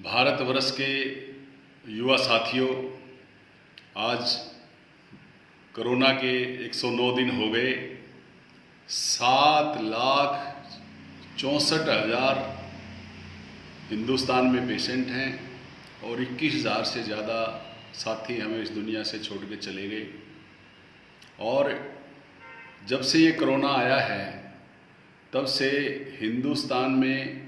भारतवर्ष के युवा साथियों, आज कोरोना के 109 दिन हो गए। 7,64,000 हिंदुस्तान में पेशेंट हैं और 21,000 से ज़्यादा साथी हमें इस दुनिया से छोड़ के चले गए। और जब से ये कोरोना आया है तब से हिंदुस्तान में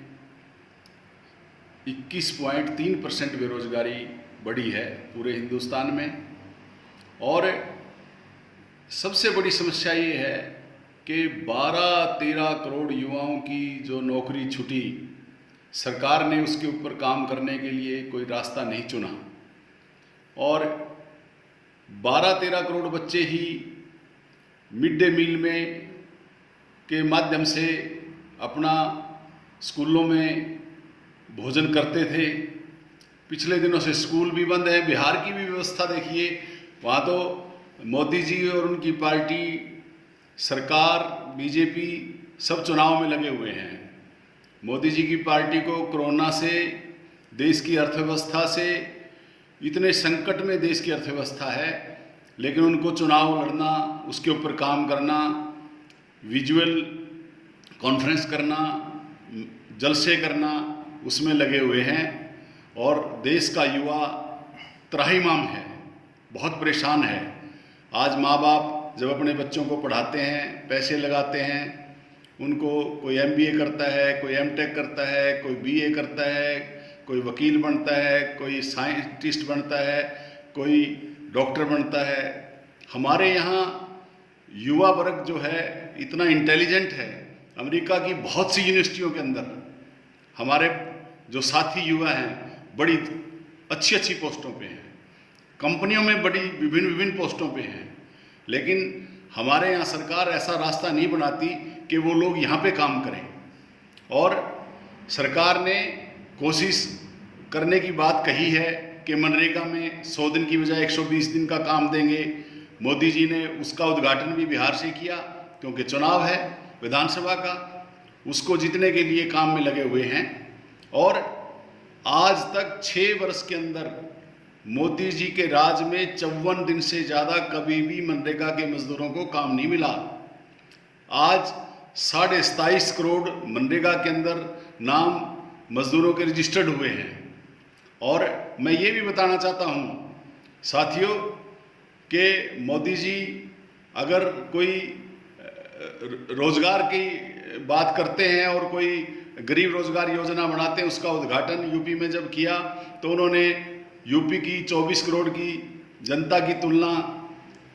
21.3% बेरोजगारी बढ़ी है पूरे हिंदुस्तान में। और सबसे बड़ी समस्या ये है कि 12-13 करोड़ युवाओं की जो नौकरी छूटी, सरकार ने उसके ऊपर काम करने के लिए कोई रास्ता नहीं चुना और 12-13 करोड़ बच्चे ही मिड डे मील में के माध्यम से अपना स्कूलों में भोजन करते थे। पिछले दिनों से स्कूल भी बंद है। बिहार की भी व्यवस्था देखिए, वहाँ तो मोदी जी और उनकी पार्टी, सरकार, बीजेपी सब चुनाव में लगे हुए हैं। मोदी जी की पार्टी को कोरोना से, देश की अर्थव्यवस्था से, इतने संकट में देश की अर्थव्यवस्था है, लेकिन उनको चुनाव लड़ना, उसके ऊपर काम करना, विजुअल कॉन्फ्रेंस करना, जलसे करना, उसमें लगे हुए हैं। और देश का युवा त्राहिमाम है, बहुत परेशान है। आज माँ बाप जब अपने बच्चों को पढ़ाते हैं, पैसे लगाते हैं, उनको कोई MBA करता है, कोई M.Tech करता है, कोई BA करता है, कोई वकील बनता है, कोई साइंटिस्ट बनता है, कोई डॉक्टर बनता है। हमारे यहाँ युवा वर्ग जो है इतना इंटेलिजेंट है। अमेरिका की बहुत सी यूनिवर्सिटियों के अंदर हमारे जो साथी युवा हैं बड़ी अच्छी अच्छी पोस्टों पे हैं, कंपनियों में बड़ी विभिन्न पोस्टों पे हैं, लेकिन हमारे यहाँ सरकार ऐसा रास्ता नहीं बनाती कि वो लोग यहाँ पे काम करें। और सरकार ने कोशिश करने की बात कही है कि मनरेगा में 100 दिन की बजाय 120 दिन का काम देंगे। मोदी जी ने उसका उद्घाटन भी बिहार से किया, क्योंकि चुनाव है विधानसभा का, उसको जीतने के लिए काम में लगे हुए हैं। और आज तक 6 वर्ष के अंदर मोदी जी के राज में 54 दिन से ज़्यादा कभी भी मनरेगा के मजदूरों को काम नहीं मिला। आज 27.5 करोड़ मनरेगा के अंदर नाम मजदूरों के रजिस्टर्ड हुए हैं। और मैं ये भी बताना चाहता हूँ साथियों कि मोदी जी अगर कोई रोजगार की बात करते हैं और कोई गरीब रोजगार योजना बनाते हैं, उसका उद्घाटन यूपी में जब किया तो उन्होंने यूपी की 24 करोड़ की जनता की तुलना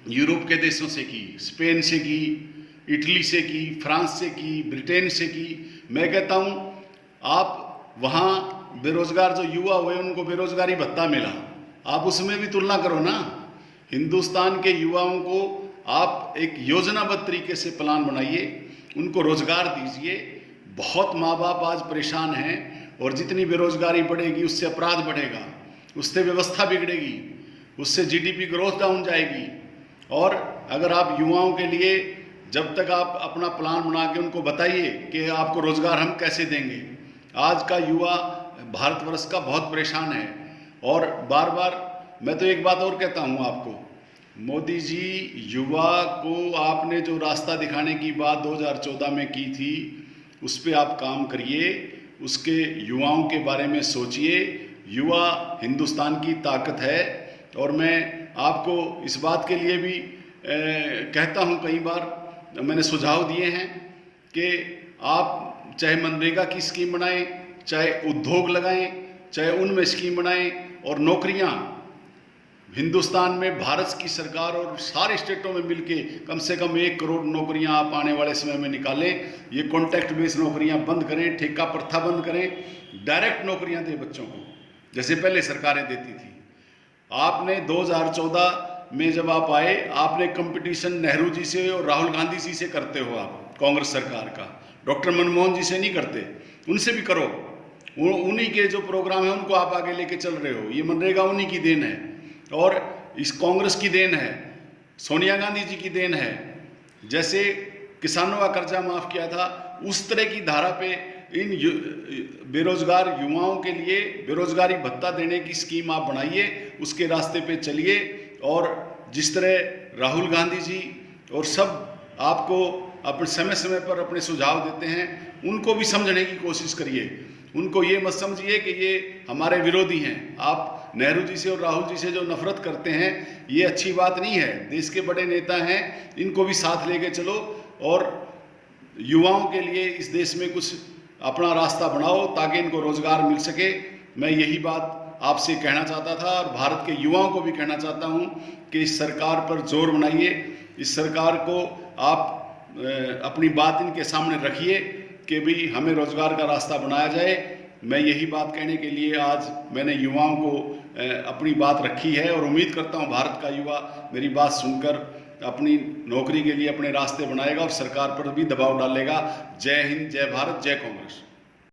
यूरोप के देशों से की, स्पेन से की, इटली से की, फ्रांस से की, ब्रिटेन से की। मैं कहता हूँ आप वहाँ बेरोजगार जो युवा हुए उनको बेरोजगारी भत्ता मिला, आप उसमें भी तुलना करो ना। हिंदुस्तान के युवाओं को आप एक योजनाबद्ध तरीके से प्लान बनाइए, उनको रोजगार दीजिए। बहुत माँ बाप आज परेशान हैं और जितनी बेरोजगारी बढ़ेगी उससे अपराध बढ़ेगा, उससे व्यवस्था बिगड़ेगी, उससे GDP ग्रोथ डाउन जाएगी। और अगर आप युवाओं के लिए जब तक आप अपना प्लान बना के उनको बताइए कि आपको रोजगार हम कैसे देंगे। आज का युवा भारतवर्ष का बहुत परेशान है। और बार बार मैं तो एक बात और कहता हूँ आपको, मोदी जी युवा को आपने जो रास्ता दिखाने की बात 2014 में की थी, उस पर आप काम करिए, उसके युवाओं के बारे में सोचिए। युवा हिंदुस्तान की ताकत है। और मैं आपको इस बात के लिए भी कहता हूँ, कई बार मैंने सुझाव दिए हैं कि आप चाहे मनरेगा की स्कीम बनाएं, चाहे उद्योग लगाएं, चाहे उनमें स्कीम बनाएं, और नौकरियाँ हिंदुस्तान में भारत की सरकार और सारे स्टेटों में मिलके कम से कम 1 करोड़ नौकरियां आप आने वाले समय में निकालें। ये कॉन्ट्रैक्ट बेस्ड नौकरियां बंद करें, ठेका प्रथा बंद करें, डायरेक्ट नौकरियां दें बच्चों को, जैसे पहले सरकारें देती थी। आपने 2014 में जब आप आए, आपने कंपटीशन नेहरू जी से और राहुल गांधी जी से करते हो, आप कांग्रेस सरकार का, डॉक्टर मनमोहन जी से नहीं करते, उनसे भी करो। उन्हीं के जो प्रोग्राम है उनको आप आगे लेके चल रहे हो। ये मनरेगा उन्हीं की देन है और इस कांग्रेस की देन है, सोनिया गांधी जी की देन है। जैसे किसानों का कर्जा माफ़ किया था, उस तरह की धारा पे इन बेरोजगार युवाओं के लिए बेरोजगारी भत्ता देने की स्कीम आप बनाइए, उसके रास्ते पे चलिए। और जिस तरह राहुल गांधी जी और सब आपको अपने समय समय पर अपने सुझाव देते हैं, उनको भी समझने की कोशिश करिए। उनको ये मत समझिए कि ये हमारे विरोधी हैं। आप नेहरू जी से और राहुल जी से जो नफरत करते हैं, ये अच्छी बात नहीं है। देश के बड़े नेता हैं, इनको भी साथ लेके चलो और युवाओं के लिए इस देश में कुछ अपना रास्ता बनाओ ताकि इनको रोजगार मिल सके। मैं यही बात आपसे कहना चाहता था और भारत के युवाओं को भी कहना चाहता हूं कि इस सरकार पर जोर बनाइए। इस सरकार को आप अपनी बात इनके सामने रखिए कि भी हमें रोजगार का रास्ता बनाया जाए। मैं यही बात कहने के लिए आज मैंने युवाओं को अपनी बात रखी है और उम्मीद करता हूं भारत का युवा मेरी बात सुनकर अपनी नौकरी के लिए अपने रास्ते बनाएगा और सरकार पर भी दबाव डालेगा। जय हिंद, जय भारत, जय कांग्रेस।